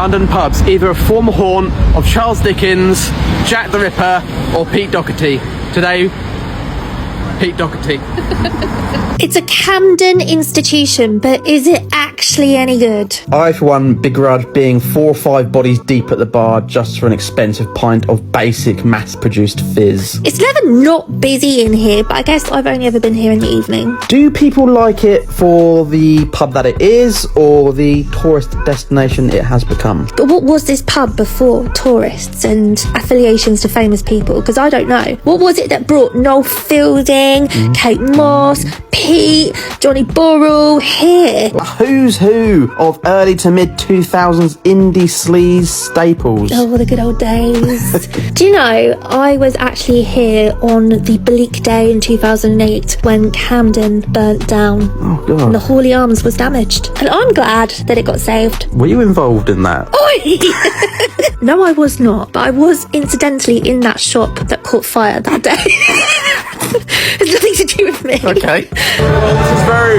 London pubs, either a former haunt of Charles Dickens, Jack the Ripper, or Pete Doherty. Today, Pete Doherty. It's a Camden institution, but is it actually any good? I, for one, begrudge being 4 or 5 bodies deep at the bar just for an expensive pint of basic mass-produced fizz. It's never not busy in here, but I guess I've only ever been here in the evening. Do people like it for the pub that it is, or the tourist destination it has become? But what was this pub before tourists and affiliations to famous people? Because I don't know. What was it that brought Noel Fielding, Kate Moss, Pete, Johnny Borrell here? A who's who of early to mid 2000s indie sleaze staples. Oh, the good old days. Do you know, I was actually here on the bleak day in 2008 when Camden burnt down. Oh, God. And the Hawley Arms was damaged. And I'm glad that it got saved. Were you involved in that? Oi! No, I was not, but I was incidentally in that shop that caught fire that day. It's nothing to do with me. Okay. This is very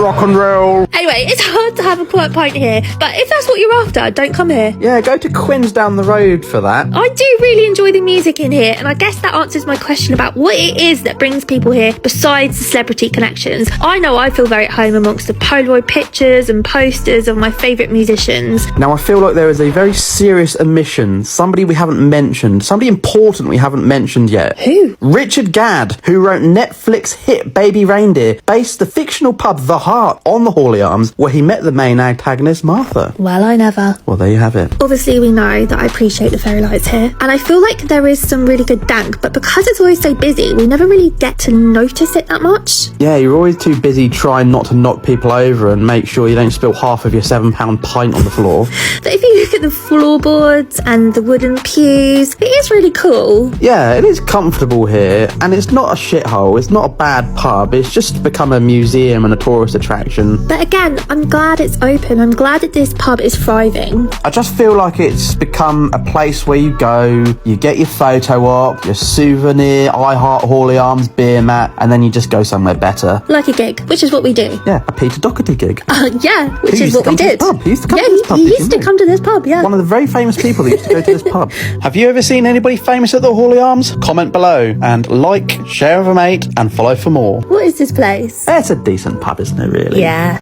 rock and roll. Anyway, it's hard to have a quiet pint here, but if that's what you're after, don't come here. Yeah, go to Quinn's down the road for that. I do really enjoy the music in here, and I guess that answers my question about what it is that brings people here besides the celebrity connections. I know I feel very at home amongst the Polaroid pictures and posters of my favourite musicians. Now, I feel like there is a very serious omission. Somebody we haven't mentioned. Somebody important we haven't mentioned yet. Who? Richard Gadd, who wrote Netflix hit Baby Reindeer, based the fictional pub The Heart on the Hawley Arms, where he met the main antagonist, Martha. Well, I never. Well, there you have it. Obviously, we know that I appreciate the fairy lights here, and I feel like there is some really good dank, but because it's always so busy, we never really get to notice it that much. Yeah, you're always too busy trying not to knock people over and make sure you don't spill half of your £7 pint on the floor. But if you look at the floorboards and the wooden pews, it is really cool. Yeah, it is comfortable here, and it's not a shithole. It's not a bad pub. It's just become a museum and a tourist attraction. But again, I'm glad it's open. I'm glad that this pub is thriving. I just feel like it's become a place where you go, you get your photo op, your souvenir, I Heart Hawley Arms beer mat, and then you just go somewhere better. Like a gig, which is what we do. Yeah, a Peter Doherty gig. Yeah, which is what we did. He used to come to this pub. He used to come to this pub, yeah. One of the very famous people that used to go to this pub. Have you ever seen anybody famous at the Hawley Arms? Comment below and like, share with a mate, and follow for more. What is this place? It's a decent pub, isn't it, really? Yeah.